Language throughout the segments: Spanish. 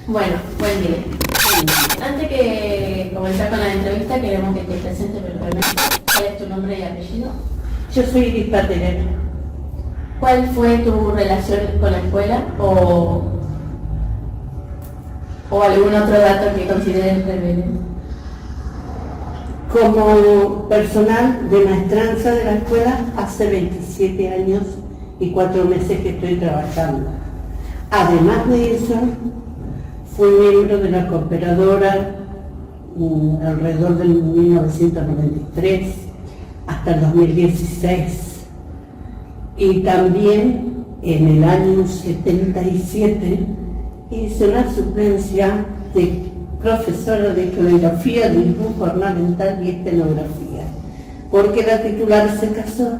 Bueno, buen día. Antes que comenzar con la entrevista, queremos que te presentes brevemente. ¿Cuál es tu nombre y apellido? Yo soy Iris Paterera. ¿Cuál fue tu relación con la escuela o algún otro dato que consideres relevante? Como personal de maestranza de la escuela, hace 27 años y 4 meses que estoy trabajando. Además de eso, fui miembro de la cooperadora alrededor del 1993 hasta el 2016. Y también en el año 77 hice una suplencia de profesora de coreografía, dibujo ornamental y escenografía, porque la titular se casó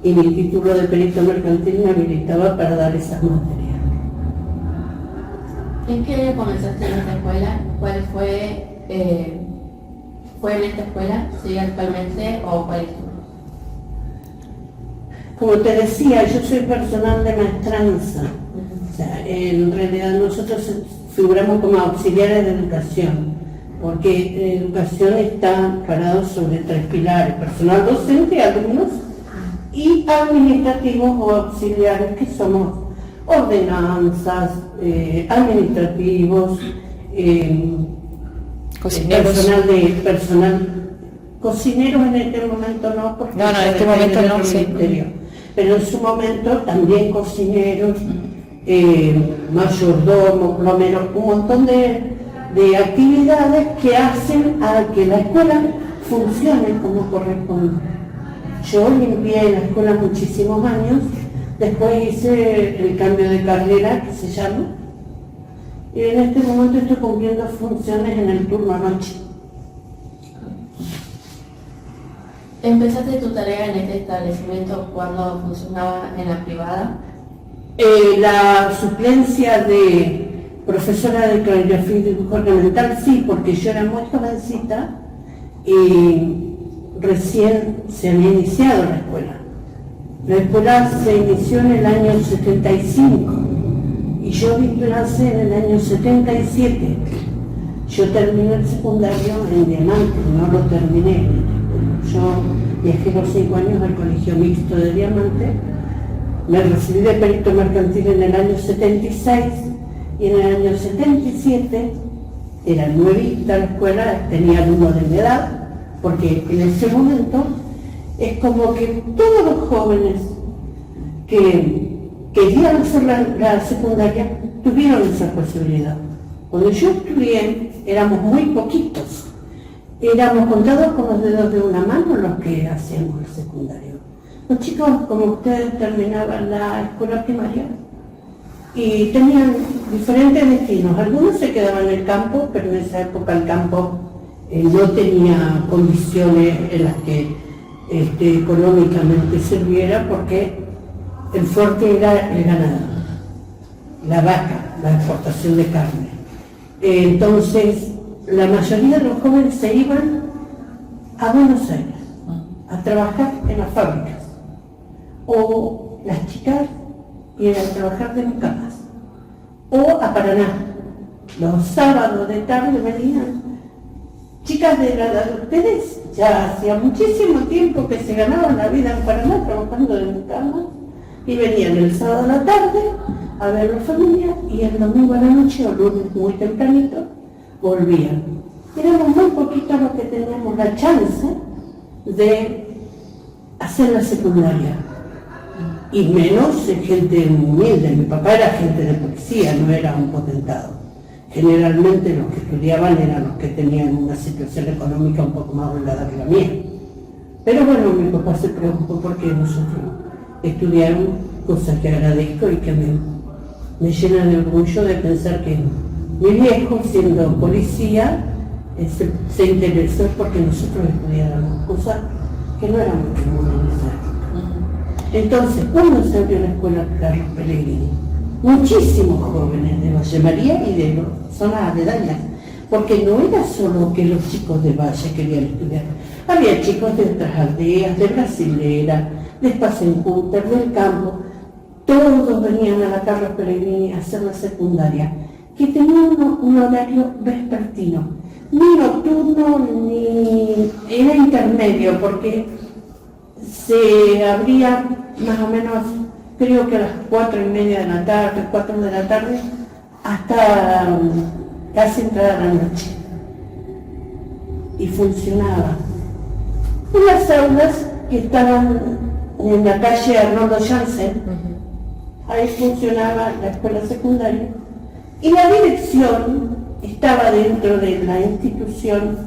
y mi título de perito mercantil me habilitaba para dar esas materias. ¿En qué año comenzaste en esta escuela? ¿Cuál fue en esta escuela? ¿Sigue actualmente o cuál es tu? Como te decía, yo soy personal de maestranza. O sea, en realidad nosotros figuramos como auxiliares de educación, porque educación está parado sobre 3 pilares: personal docente, alumnos, y administrativos o auxiliares, que somos ordenanzas, administrativos, cocineros. Cocineros en este momento no, porque No, en este momento no, sí. Pero en su momento también cocineros, mayordomos, plomeros, un montón de actividades que hacen a que la escuela funcione como corresponde. Yo limpié la escuela muchísimos años, después hice el cambio de carrera, que se llama, y en este momento estoy cumpliendo funciones en el turno noche. ¿Empezaste tu tarea en este establecimiento cuando funcionaba en la privada? La suplencia de profesora de coreografía y dibujo ornamental, sí, porque yo era muy jovencita y recién se había iniciado la escuela. La escuela se inició en el año 75 y yo di clase en el año 77. Yo terminé el secundario en Diamante, no lo terminé. Yo viajé los 5 años al Colegio Mixto de Diamante, me recibí de perito mercantil en el año 76 y en el año 77, era nuevita la escuela, tenía alumnos de mi edad, porque en ese momento es como que todos los jóvenes que querían hacer la secundaria tuvieron esa posibilidad. Cuando yo estudié éramos muy poquitos. Éramos contados con los dedos de una mano los que hacíamos el secundario. Los chicos, como ustedes, terminaban la escuela primaria y tenían diferentes destinos. Algunos se quedaban en el campo, pero en esa época el campo no tenía condiciones en las que económicamente sirviera, porque el fuerte era el ganado, la vaca, la exportación de carne. Entonces, la mayoría de los jóvenes se iban a Buenos Aires a trabajar en las fábricas, o las chicas iban a trabajar de mucamas, o a Paraná. Los sábados de tarde venían chicas de la edad de ustedes, ya hacía muchísimo tiempo que se ganaban la vida en Paraná trabajando de mucamas, y venían el sábado a la tarde a ver a la familia, y el domingo a la noche o lunes muy tempranito volvían. Éramos muy poquitos los que teníamos la chance de hacer la secundaria, y menos gente humilde. Mi papá era agente de policía, no era un potentado. Generalmente los que estudiaban eran los que tenían una situación económica un poco más holgada que la mía. Pero bueno, mi papá se preocupó porque nosotros estudiaron, cosas que agradezco y que me llena de orgullo de pensar que mi viejo, siendo policía, se interesó porque nosotros estudiáramos cosas que no eran muy comunes en esa época. Entonces, cuando se abrió la escuela Carlos Pellegrini, muchísimos jóvenes de Valle María y de zonas aledañas, porque no era solo que los chicos de Valle querían estudiar, había chicos de otras aldeas, de Brasilera, de Spasenhütter, del campo, todos venían a la Carlos Pellegrini a hacer la secundaria, que tenía un horario vespertino, ni nocturno ni era intermedio, porque se abría más o menos, creo que a las 4:30 de la tarde, 4 de la tarde, hasta casi entrada la noche. Y funcionaba. Unas aulas que estaban en la calle Arnoldo Janssen, ahí funcionaba la escuela secundaria, y la dirección estaba dentro de la institución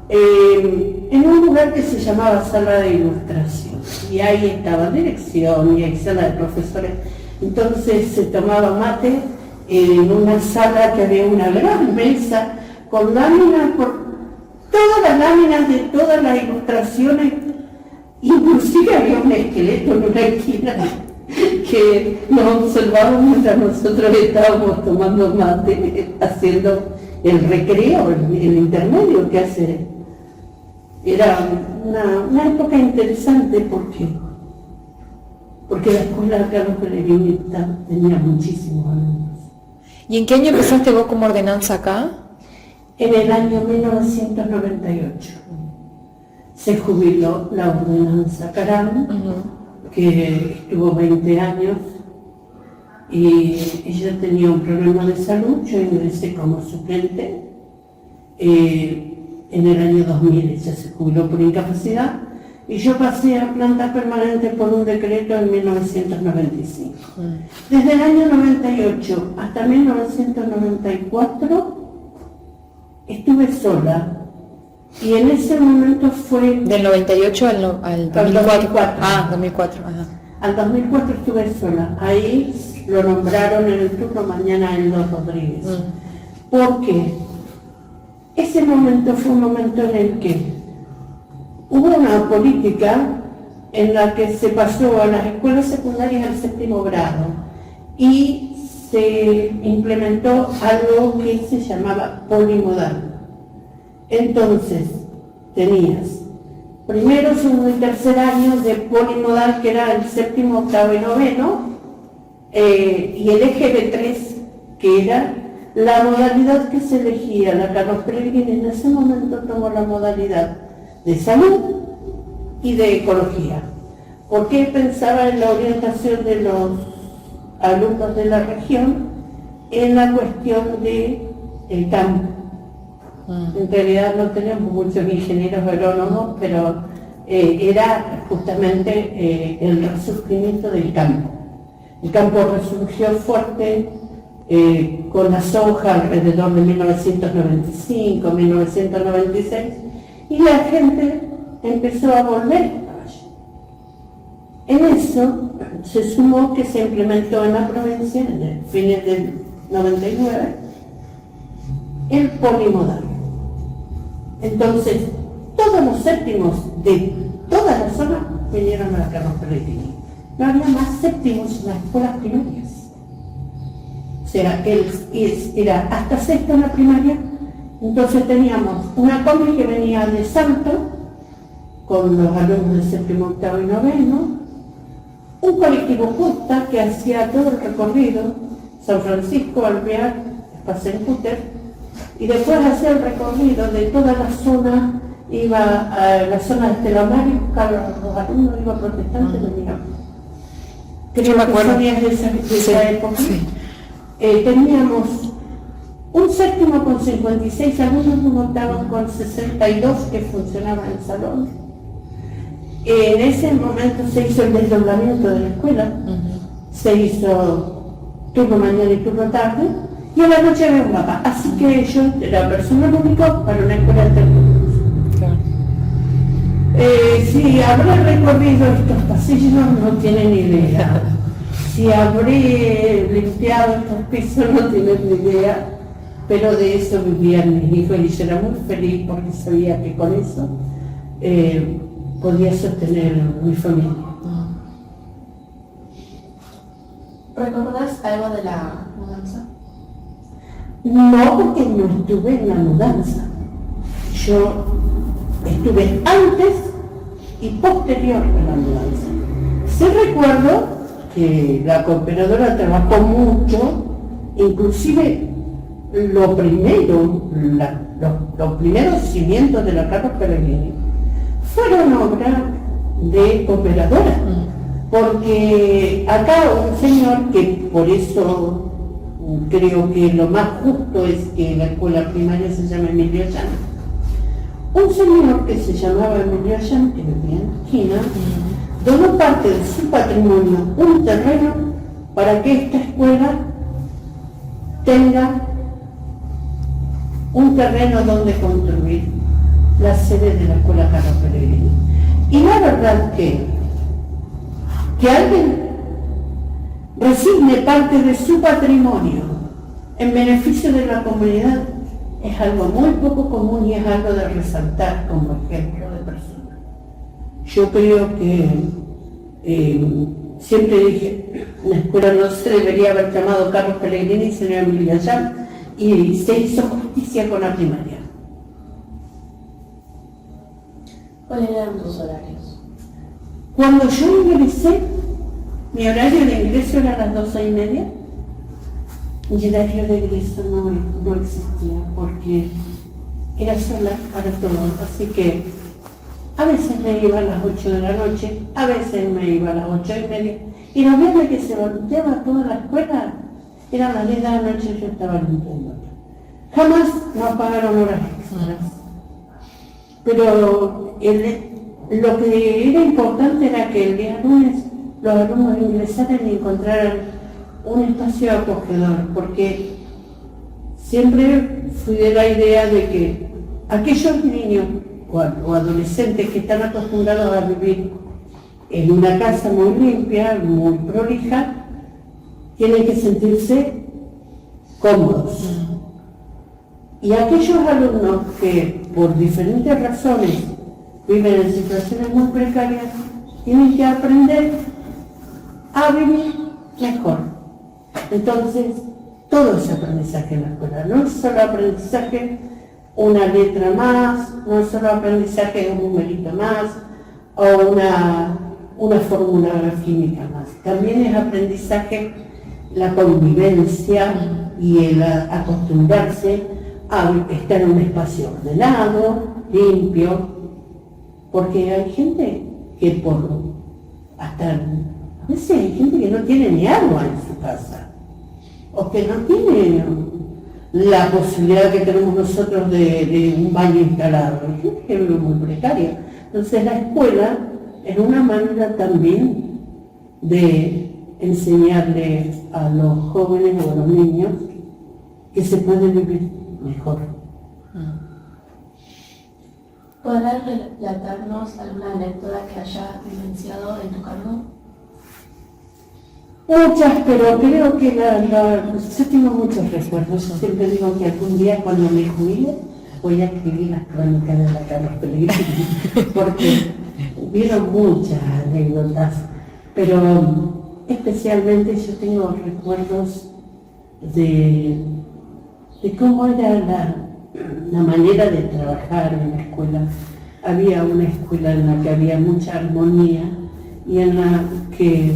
en un lugar que se llamaba Sala de Ilustración, y ahí estaba dirección y hay sala de profesores. Entonces se tomaba mate en una sala que había una gran mesa con láminas, por todas las láminas de todas las ilustraciones, inclusive había un esqueleto en una esquina que nos observaba mientras nosotros estábamos tomando mate, haciendo el recreo, el intermedio que hace. Era una época interesante porque la escuela Carlos Pellegrini tenía muchísimos alumnos. ¿Y en qué año empezaste vos como ordenanza acá? En el año 1998 se jubiló la ordenanza Carán, que estuvo 20 años, y ella tenía un problema de salud. Yo ingresé como suplente. En el año 2000 ella se jubiló por incapacidad y yo pasé a planta permanente por un decreto en 1995. Desde el año 98 hasta 1994 estuve sola, y en ese momento fue... Del 98 al 2004. 2004. Ah, 2004. Ajá. Al 2004 estuve sola. Ahí lo nombraron en el turno mañana Eldo Rodríguez. Porque ese momento fue un momento en el que hubo una política en la que se pasó a las escuelas secundarias al 7º grado y se implementó algo que se llamaba polimodal. Entonces, tenías primero, segundo y tercer año de polimodal, que era el 7º, 8º y 9º, y el eje B3, que era la modalidad que se elegía. La Carlos Pellegrini en ese momento tomó la modalidad de salud y de ecología, porque él pensaba en la orientación de los alumnos de la región en la cuestión del campo. En realidad no tenemos muchos ingenieros agrónomos, pero era justamente el resurgimiento del campo. El campo resurgió fuerte con la soja alrededor de 1995, 1996, y la gente empezó a volver a la valle. En eso se sumó que se implementó en la provincia, en fines del 99, el polimodal. Entonces, todos los séptimos de toda la zona vinieron a la Carlos Pellegrini. No había más séptimos en las escuelas primarias. O sea, era hasta sexto en la primaria. Entonces teníamos una combi que venía de Salto, con los alumnos de 7º, 8º y 9º, un colectivo Costa que hacía todo el recorrido, San Francisco, Alvear, Spasencúter, y después hacía el recorrido de toda la zona, iba a la zona de Estelamar y buscaba a los alumnos, iba protestantes, venía. Creo que sonías de esa época. Sí. Teníamos un séptimo con 56 alumnos, un octavo con 62 que funcionaban en el salón. En ese momento se hizo el desdoblamiento de la escuela, se hizo turno mañana y turno tarde, y a la noche había un mapa. Así que yo era personal único para una escuela de turnos. Claro. Si habré recorrido estos pasillos, no tienen ni idea. Si habré limpiado estos pisos, no tienen ni idea. Pero de eso vivían mis hijos y yo era muy feliz porque sabía que con eso podía sostener mi familia. ¿Recordás algo de la mudanza? No, porque no estuve en la mudanza. Yo estuve antes y posterior a la mudanza. Sí recuerdo que la cooperadora trabajó mucho, inclusive los primeros cimientos de la Carlos Pellegrini fueron obra de operadora, porque acá un señor, que por eso creo que lo más justo es que la escuela primaria se llame Emilio Ayán, un señor que se llamaba Emilio Ayán, que vivía en China, donó parte de su patrimonio, un terreno, para que esta escuela tenga un terreno donde construir la sede de la escuela Carlos Pellegrini. Y la verdad que alguien resigne parte de su patrimonio en beneficio de la comunidad es algo muy poco común y es algo de resaltar como ejemplo de persona. Yo creo que siempre dije, la escuela no se debería haber llamado Carlos Pellegrini, sino Emilio Ayán, y se hizo justicia con la primaria. ¿Cuáles eran tus horarios? Cuando yo ingresé, mi horario de ingreso era a las 12:30, y el horario de ingreso no existía, porque era sola para todo, así que a veces me iba a las 8 de la noche, a veces me iba a las 8:30, y los viernes que se volteaba toda la escuela, eran las 10 de la noche y yo estaba limpiando. Jamás nos pagaron horas extras. Pero lo que era importante era que el día lunes los alumnos ingresaran y encontraran un espacio acogedor, porque siempre fui de la idea de que aquellos niños o adolescentes que están acostumbrados a vivir en una casa muy limpia, muy prolija, tienen que sentirse cómodos. Y aquellos alumnos que por diferentes razones viven en situaciones muy precarias, tienen que aprender a vivir mejor. Entonces, todo es aprendizaje en la escuela, no es solo aprendizaje una letra más, no es solo aprendizaje un numerito más o una fórmula química más. También es aprendizaje la convivencia y el acostumbrarse a estar en un espacio ordenado, limpio, porque hay gente que hasta a veces hay gente que no tiene ni agua en su casa, o que no tiene la posibilidad que tenemos nosotros de un baño instalado. Hay gente que vive muy precaria. Entonces la escuela es una manera también de enseñarle a los jóvenes o a los niños que se puede vivir mejor. ¿Podrás relatarnos alguna anécdota que hayas vivenciado en tu cargo? Muchas, pero creo que yo tengo muchos recuerdos. Yo siempre digo que algún día cuando me jubile voy a escribir las crónicas de la Carlos Pellegrini, porque hubieron muchas anécdotas, pero especialmente yo tengo recuerdos de cómo era la manera de trabajar en la escuela. Había una escuela en la que había mucha armonía y en la que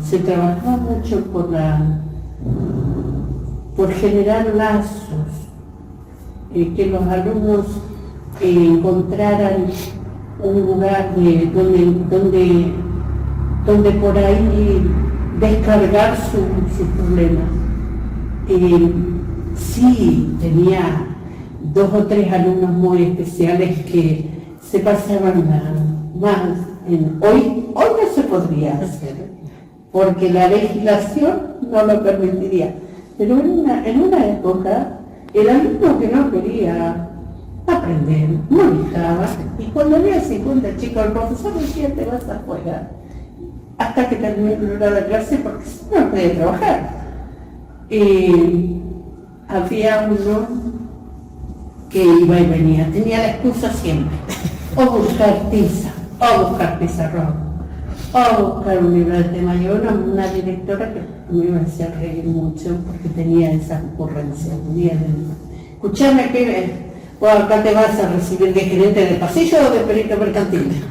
se trabajaba mucho por generar lazos, que los alumnos encontraran un lugar donde por ahí descargar sus problemas. Sí, tenía 2 o 3 alumnos muy especiales que se pasaban más. Hoy no se podría hacer, porque la legislación no lo permitiría. Pero en una época, el alumno que no quería aprender, molestaba, y cuando había 50 chicos, el profesor decía, te vas afuera, hasta que termine la clase, porque si no puede trabajar. Había uno que iba y venía, tenía la excusa siempre, o buscar tiza, o buscar pizarrón, o buscar un libro de tema. Yo una directora que me hacía reír mucho porque tenía esa ocurrencia. Escuchame, pibe, vos acá te vas a recibir de gerente de pasillo o de perito mercantil.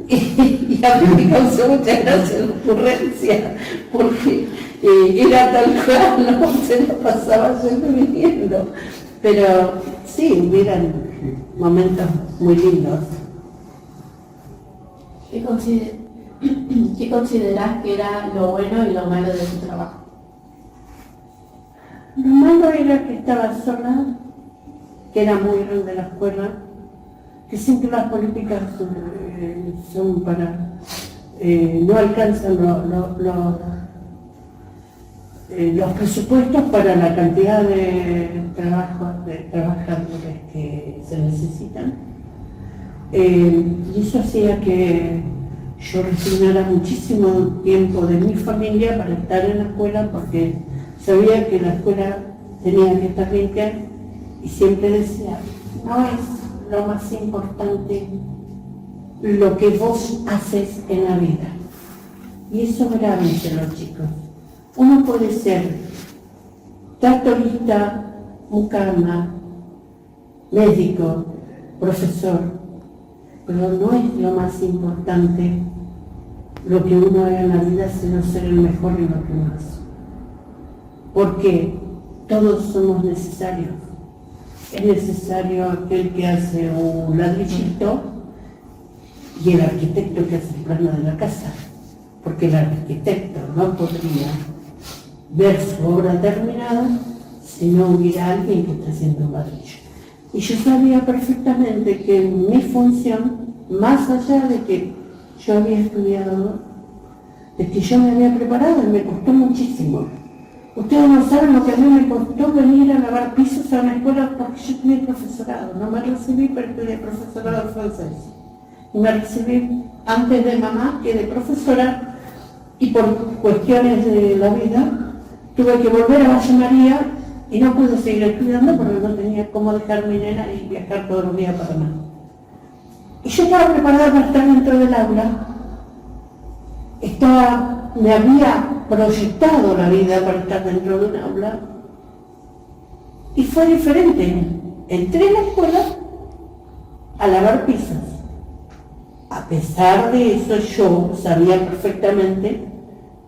Y a mí me causó mucha gracia la ocurrencia, porque era tal cual, no se la pasaba yendo y viniendo. Pero sí, hubieran momentos muy lindos. ¿Qué considerás que era lo bueno y lo malo de tu trabajo? Lo malo era que estaba sola, que era muy grande la escuela, que siempre las políticas son para... no alcanzan los presupuestos para la cantidad de trabajadores que se necesitan. Y eso hacía que yo resignara muchísimo tiempo de mi familia para estar en la escuela, porque sabía que la escuela tenía que estar limpia, y siempre decía, no es lo más importante lo que vos haces en la vida. Y eso grave entre los chicos. Uno puede ser tractorista, mucama, médico, profesor, pero no es lo más importante lo que uno haga en la vida, sino ser el mejor en lo que uno hace. Porque todos somos necesarios. Es necesario aquel que hace un ladrillito y el arquitecto que hace el plano de la casa, porque el arquitecto no podría ver su obra terminada si no hubiera alguien que está haciendo un ladrillo. Y yo sabía perfectamente que mi función, más allá de que yo había estudiado, de que yo me había preparado, y me costó muchísimo. Ustedes no saben lo que a mí me costó venir a lavar pisos a una escuela, porque yo estudié profesorado. No me recibí, pero estudié profesorado francés. Y me recibí antes de mamá que de profesora, y por cuestiones de la vida tuve que volver a Valle María y no pude seguir estudiando porque no tenía cómo dejar mi nena y viajar todos los días para nada. Y yo estaba preparada para estar dentro del aula. Me había proyectado la vida para estar dentro de un aula, y fue diferente. Entré en la escuela a lavar pisos. A pesar de eso, yo sabía perfectamente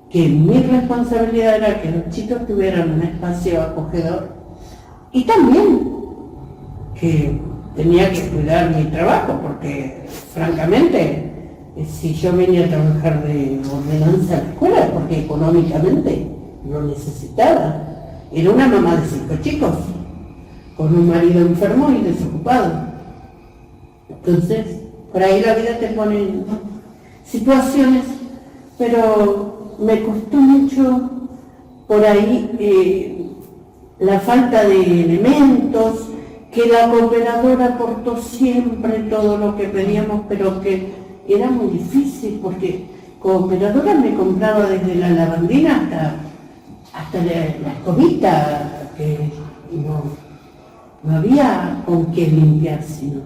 que mi responsabilidad era que los chicos tuvieran un espacio acogedor, y también que tenía que cuidar mi trabajo, porque francamente, si yo venía a trabajar de ordenanza a la escuela es porque económicamente lo necesitaba. Era una mamá de 5 chicos, con un marido enfermo y desocupado. Entonces, por ahí la vida te pone en situaciones, pero me costó mucho por ahí la falta de elementos, que la cooperadora aportó siempre todo lo que pedíamos, pero que era muy difícil, porque cooperadora me compraba desde la lavandina hasta la escobita, que no había con qué limpiar sino.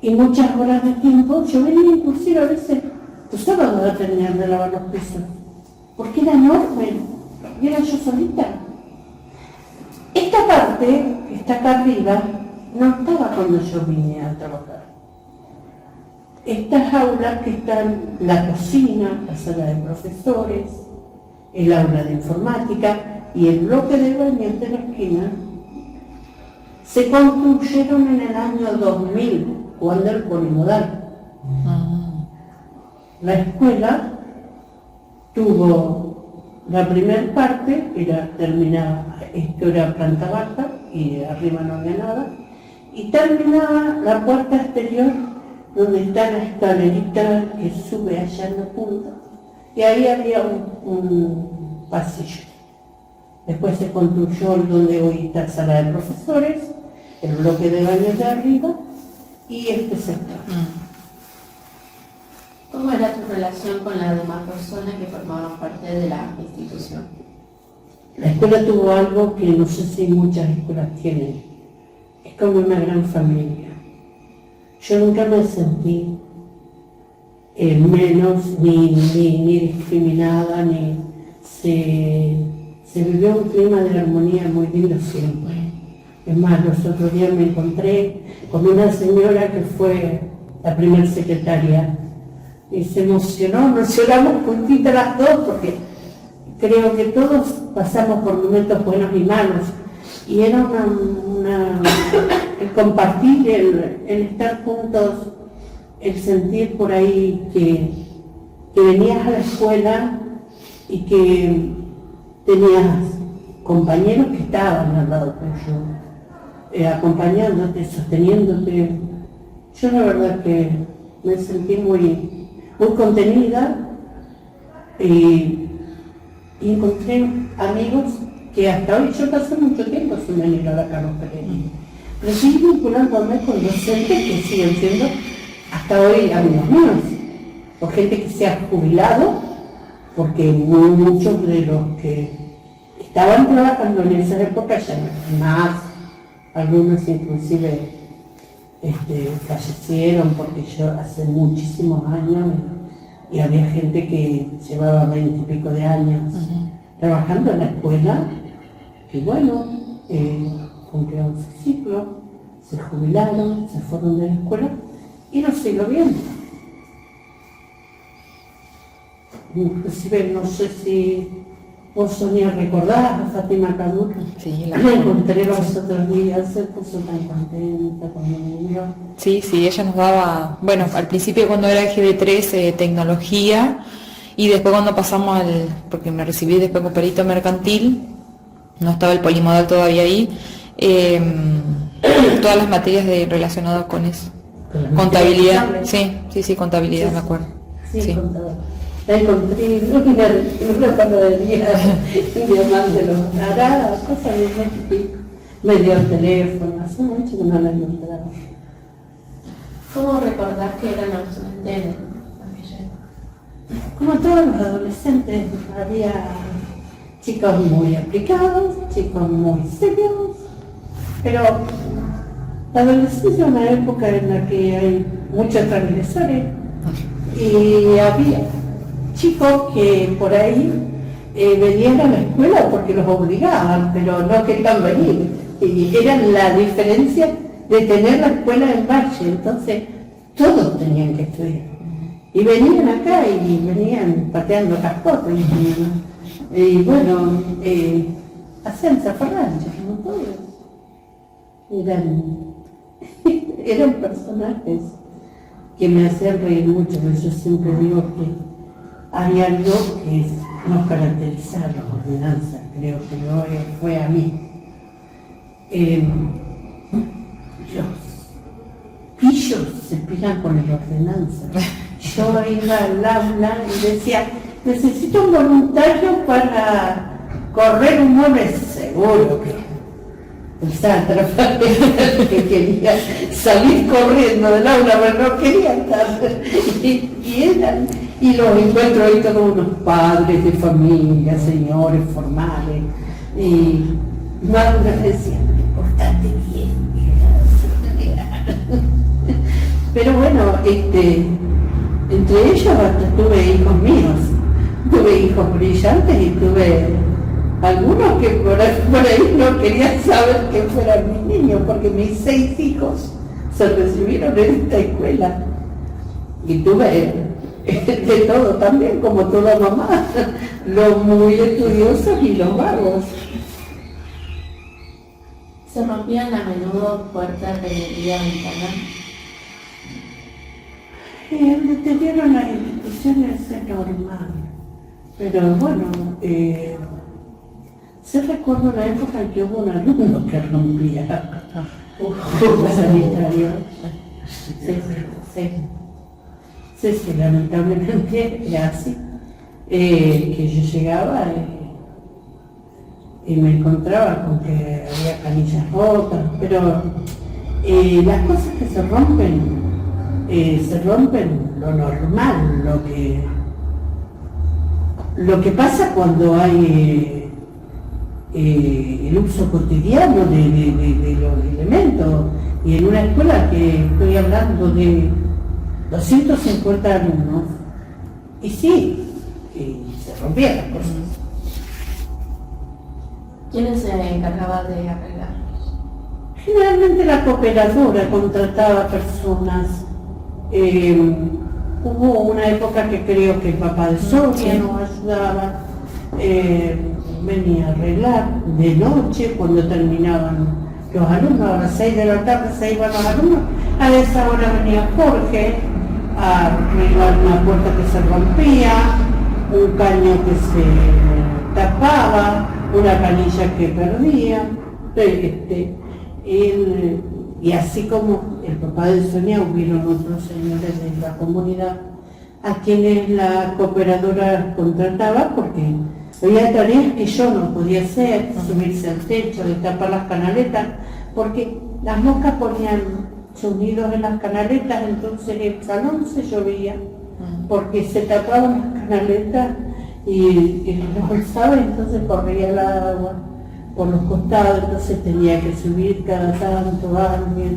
Y muchas horas de tiempo, yo venía inclusive a veces los sábados a terminar de lavar los pisos, porque era enorme, y era yo solita. Esta parte, que está acá arriba, no estaba cuando yo vine a trabajar. Estas aulas que están, la cocina, la sala de profesores, el aula de informática y el bloque de baños de la esquina, se construyeron en el año 2000, cuando el polimodal. La escuela tuvo la primera parte, esto era planta baja y arriba no había nada, y terminaba la puerta exterior, donde está la escalerita que sube allá en la punta, y ahí había un pasillo. Después se construyó donde hoy está la sala de profesores, el bloque de baños de arriba y este sector. ¿Cómo era tu relación con las demás personas que formaban parte de la institución? La escuela tuvo algo que no sé si muchas escuelas tienen. Es como una gran familia. Yo nunca me sentí menos ni discriminada, ni se vivió un clima de armonía muy lindo siempre. Es más, los otros días me encontré con una señora que fue la primera secretaria y se emocionó, nos lloramos juntitas las dos porque creo que todos pasamos por momentos buenos y malos y era el compartir, el estar juntos, el sentir por ahí que venías a la escuela y que tenías compañeros que estaban al lado tuyo, acompañándote, sosteniéndote. Yo la verdad que me sentí muy contenida y encontré amigos que hasta hoy, yo pasé mucho tiempo sin venir a la Carlos Pereira, pero sigo vinculándome con docentes que siguen siendo hasta hoy amigos míos, o gente que se ha jubilado, porque muchos de los que estaban trabajando en esa época ya no más, algunos inclusive fallecieron porque yo hace muchísimos años y había gente que llevaba 20 y pico de años trabajando en la escuela y bueno, cumplieron su ciclo, se jubilaron, se fueron de la escuela y los sigo viendo. Inclusive no sé si vos, Sonia, recordás a Fátima Caduro. Sí, la encontré los otros días, se puso tan contenta conmigo. Sí, ella nos daba, bueno, al principio cuando era GB3 tecnología y después cuando pasamos porque me recibí después con perito mercantil, no estaba el polimodal todavía ahí, todas las materias relacionadas con eso. Contabilidad, sí, contabilidad, sí, me acuerdo. Sí. La encontré en una panadería, un diamante de los aradas, cosas de ese tipo. Me dio el teléfono, hace mucho que no la encontraba. ¿Cómo recordás que eran absolutamente en aquella época? Como todos los adolescentes, había chicos muy aplicados, chicos muy serios, pero la adolescencia es una época en la que hay muchos transgresores y había chicos que por ahí venían a la escuela porque los obligaban, pero no querían venir. Y era la diferencia de tener la escuela en Valle, entonces todos tenían que estudiar. Y venían acá y venían pateando cascotes y bueno, hacían zafarranchos, como todos. Eran personajes que me hacían reír mucho, pero yo siempre digo que hay algo que nos caracteriza a las ordenanzas, creo que no fue a mí. Los pillos se pican con la ordenanza. Yo iba al aula y decía, necesito un voluntario para correr un mueble, seguro que el Santa que quería salir corriendo del aula, pero no quería estar. Y los encuentro ahí todos unos padres de familia, señores formales, y más una decía, portate bien, pero bueno, entre ellos hasta tuve hijos míos, tuve hijos brillantes y tuve algunos que por ahí no querían saber que fueran mis niños, porque mis 6 hijos se recibieron en esta escuela. Y tuve de todo también, como toda mamá, los muy estudiosos y los vagos. ¿Se rompían a menudo puertas de vía ventana? El deterioro en las instituciones es normal, pero bueno, se recuerdo la época en que hubo un alumno que rompía un sanitario. Sí, lamentablemente era así, que yo llegaba y me encontraba con que había canillas rotas, pero las cosas que se rompen lo normal, lo que pasa cuando hay el uso cotidiano de los elementos. Y en una escuela que estoy hablando de 250 alumnos, y sí, se rompían las cosas. ¿Quiénes se encargaban de arreglarlos? Generalmente la cooperadora contrataba personas Hubo una época que creo que el papá de Sonia Sí. nos ayudaba, venía a arreglar de noche cuando terminaban los alumnos, a las 6 de la tarde se iban los alumnos, a esa hora venía Jorge a arreglar una puerta que se rompía, un caño que se tapaba, una canilla que perdía, y así como el papá de Sonia, hubieron otros señores de la comunidad a quienes la cooperadora contrataba porque había tareas que yo no podía hacer, subirse al techo, destapar las canaletas, porque las moscas ponían sonidos en las canaletas, entonces el salón se llovía, porque se tapaban las canaletas y los alzaba, entonces corría el agua por los costados, entonces tenía que subir cada tanto alguien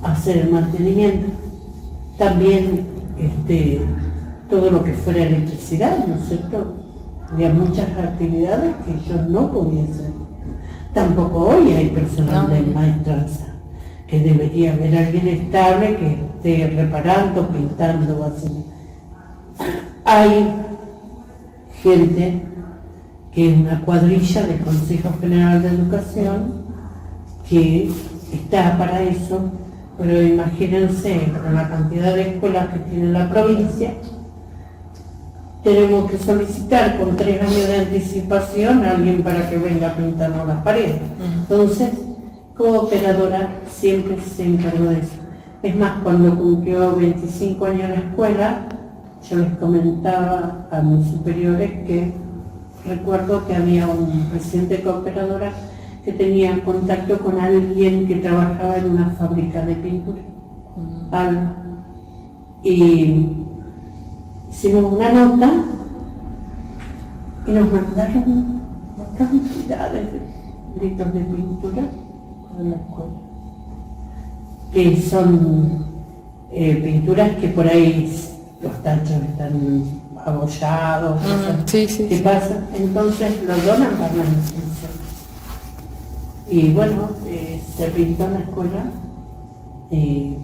a hacer el mantenimiento. También todo lo que fuera electricidad, ¿no es cierto? Había muchas actividades que yo no podía hacer. Tampoco hoy hay personal de maestranza, que debería haber alguien estable que esté reparando, pintando, haciendo. Hay gente que es una cuadrilla del Consejo General de Educación que está para eso, pero imagínense con la cantidad de escuelas que tiene la provincia, tenemos que solicitar con 3 años de anticipación a alguien para que venga a pintarnos las paredes. Entonces, como operadora siempre se encargó de eso. Es más, cuando cumplió 25 años en la escuela, yo les comentaba a mis superiores que recuerdo que había un presidente de cooperadora que tenía contacto con alguien que trabajaba en una fábrica de pintura. Y hicimos una nota y nos mandaron cantidades de litros de pintura a la escuela, que son pinturas que por ahí los tachos están abollados, ¿qué pasa? Entonces lo donan para la institución. Y bueno, se pintó en la escuela y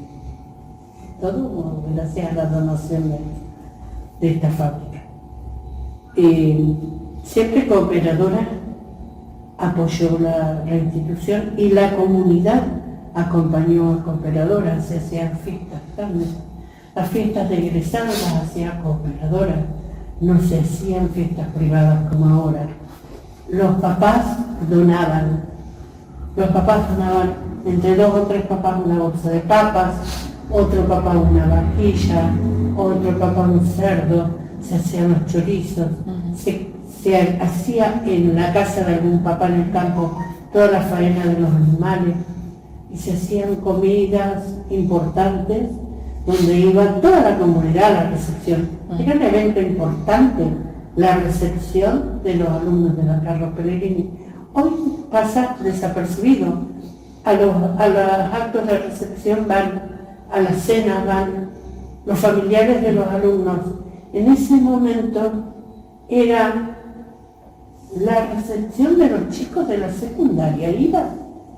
todo gracias a la donación de esta fábrica. Siempre Cooperadora apoyó la institución y la comunidad acompañó a Cooperadora, se hacían fiestas grandes. Las fiestas de egresados las hacía Cooperadora, no se hacían fiestas privadas como ahora. Los papás donaban entre 2 o 3 papás una bolsa de papas, otro papá una vajilla, otro papá un cerdo, se hacían los chorizos, se hacía en la casa de algún papá en el campo toda la faena de los animales y se hacían comidas importantes donde iba toda la comunidad a la recepción. Era un evento importante, la recepción de los alumnos de la Carlos Pellegrini. Hoy pasa desapercibido. A los actos de recepción van, a las cenas van los familiares de los alumnos. En ese momento era la recepción de los chicos de la secundaria. Iba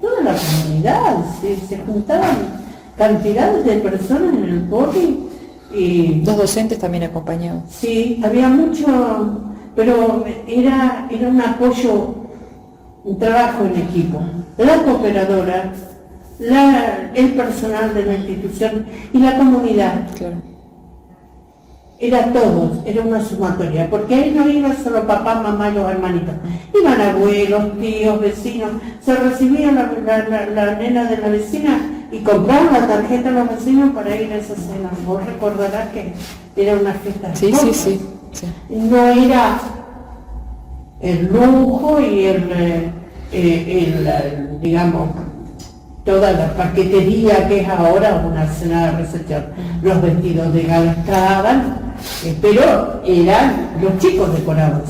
toda la comunidad, se juntaban cantidades de personas en el poli y Los docentes también acompañaban. sí, había mucho, pero era un apoyo, un trabajo en equipo. La cooperadora, el personal de la institución y la comunidad. Claro. Era todos, era una sumatoria, porque ahí no iba solo papá, mamá y los hermanitos. Iban abuelos, tíos, vecinos, se recibía la nena de la vecina y compraban la tarjeta a los vecinos para ir a esa cena. Vos recordarás que era una fiesta. Sí. No era el lujo y digamos, toda la paquetería que es ahora una cena de recepción. Los vestidos de gala estaban, pero eran los chicos decorados.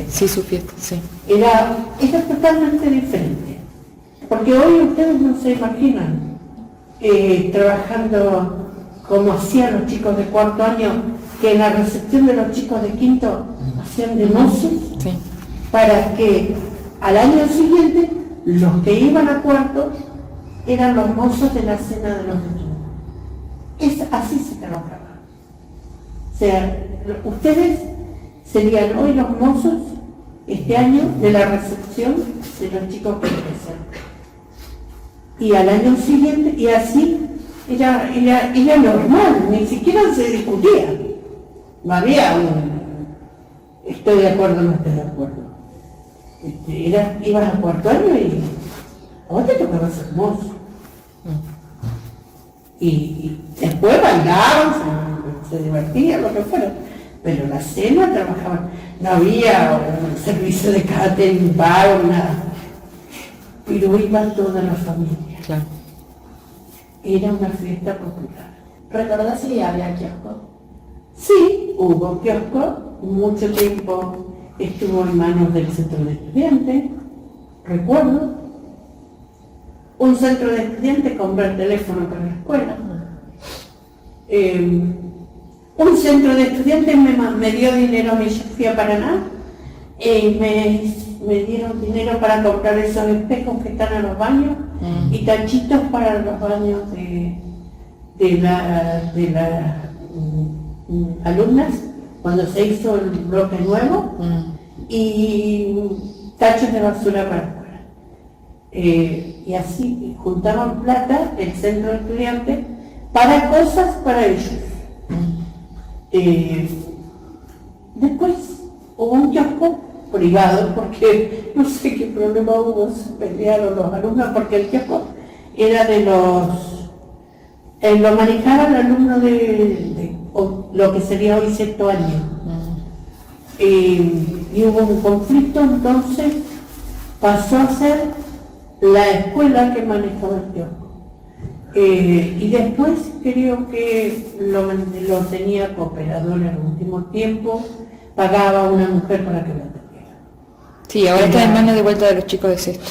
Sí, su fiesta, sí. Era totalmente diferente. Porque hoy ustedes no se imaginan trabajando como hacían los chicos de 4º año, que en la recepción de los chicos de 5º hacían de mozos, Sí. para que al año siguiente los que iban a 4º eran los mozos de la cena de los niños. Así se trabajaba. O sea, ustedes serían hoy los mozos este año de la recepción de los chicos que ingresan. Y al año siguiente, y así era normal, ni siquiera se discutía. No había un estoy de acuerdo o no estoy de acuerdo. Ibas a cuarto año y a vos te tocaba ser mozo. Y después bailaban, se divertían, lo que fuera. Pero la cena trabajaban, no había un servicio de catering, pago, nada. Pero iba toda la familia. Claro. Era una fiesta popular. ¿Recordás si había kiosco? Sí, hubo kiosco, mucho tiempo estuvo en manos del centro de estudiantes, recuerdo. Un centro de estudiantes compró el teléfono para la escuela. Un centro de estudiantes me dio dinero a mí, yo fui a Paraná, me dieron dinero para comprar esos espejos que están en los baños y tachitos para los baños de las alumnas cuando se hizo el bloque nuevo y tachos de basura para afuera. Y así juntaban plata el centro de estudiantes para cosas para ellos. Después hubo un kiosco privado porque no sé qué problema hubo, se pelearon los alumnos porque el kiosco era de lo manejaba el alumno de lo que sería hoy sexto año. Y hubo un conflicto, entonces pasó a ser la escuela que manejaba el kiosco. Y después creo que lo tenía cooperador en el último tiempo, pagaba una mujer para que lo atendiera. Sí, ahora está en manos de vuelta de los chicos de sexto.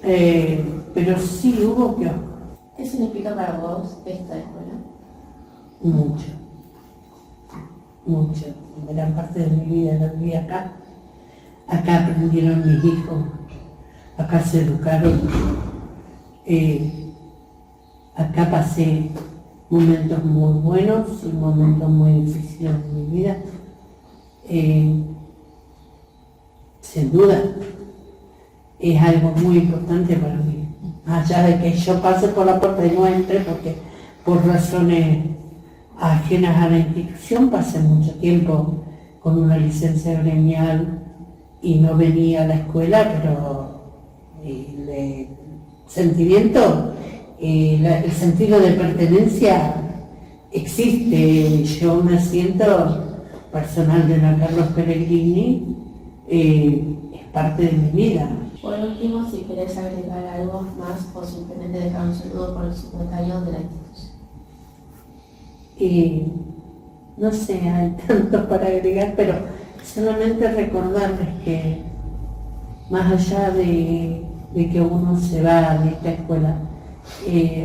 Pero sí hubo kiosco. ¿Qué significa para vos esta escuela? Mucho. Gran parte de mi vida la viví acá. Acá aprendieron mis hijos, acá se educaron. Acá pasé momentos muy buenos y momentos muy difíciles de mi vida. Sin duda, es algo muy importante para mí. Allá de que yo pase por la puerta y no entre, porque por razones ajenas a la institución pasé mucho tiempo con una licencia gremial y no venía a la escuela, pero el sentimiento, el sentido de pertenencia existe. Yo me siento personal de la Carlos Pellegrini, es parte de mi vida. Por último, si querés agregar algo más o simplemente dejar un saludo por el 50 años de la institución. No sé, hay tanto para agregar, pero solamente recordarles que más allá de que uno se va de esta escuela,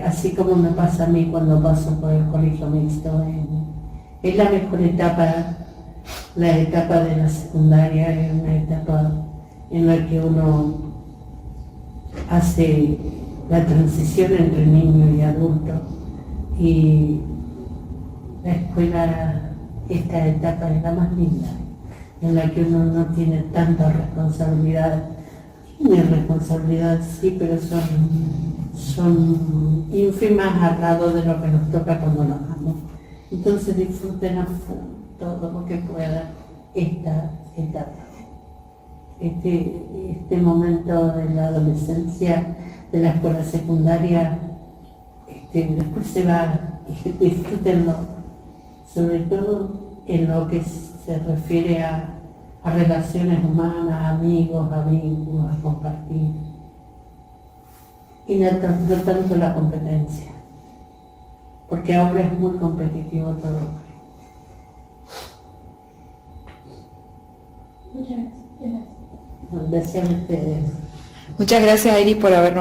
así como me pasa a mí cuando paso por el colegio mixto, es la mejor etapa, la etapa de la secundaria, es una etapa en la que uno hace la transición entre niño y adulto, y la escuela, esta etapa es la más linda, en la que uno no tiene tanta responsabilidad. Tiene responsabilidad, sí, pero son ínfimas al lado de lo que nos toca cuando nos vamos. Entonces disfruten a fondo todo lo que puedan esta etapa. Este momento de la adolescencia, de la escuela secundaria, después se va, y disfrútenlo, sobre todo en lo que se refiere a relaciones humanas, amigos, vínculos, a compartir. Y no tanto la competencia, porque ahora es muy competitivo todo. Muchas gracias. Gracias a ustedes. Muchas gracias, Iris, por haber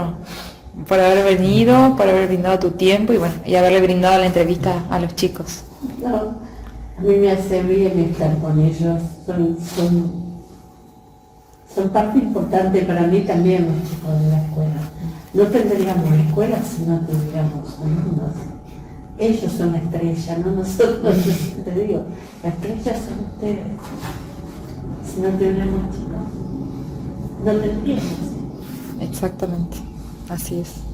venido, por haber brindado tu tiempo y haberle brindado la entrevista a los chicos. No, a mí me hace bien estar con ellos, son parte importante para mí también los chicos de la escuela. No tendríamos escuela si no tuviéramos alumnos. Ellos son la estrella, no nosotros. Yo te digo, la estrella son ustedes. Si no tuviéramos chicos, no tendríamos. Exactamente, así es.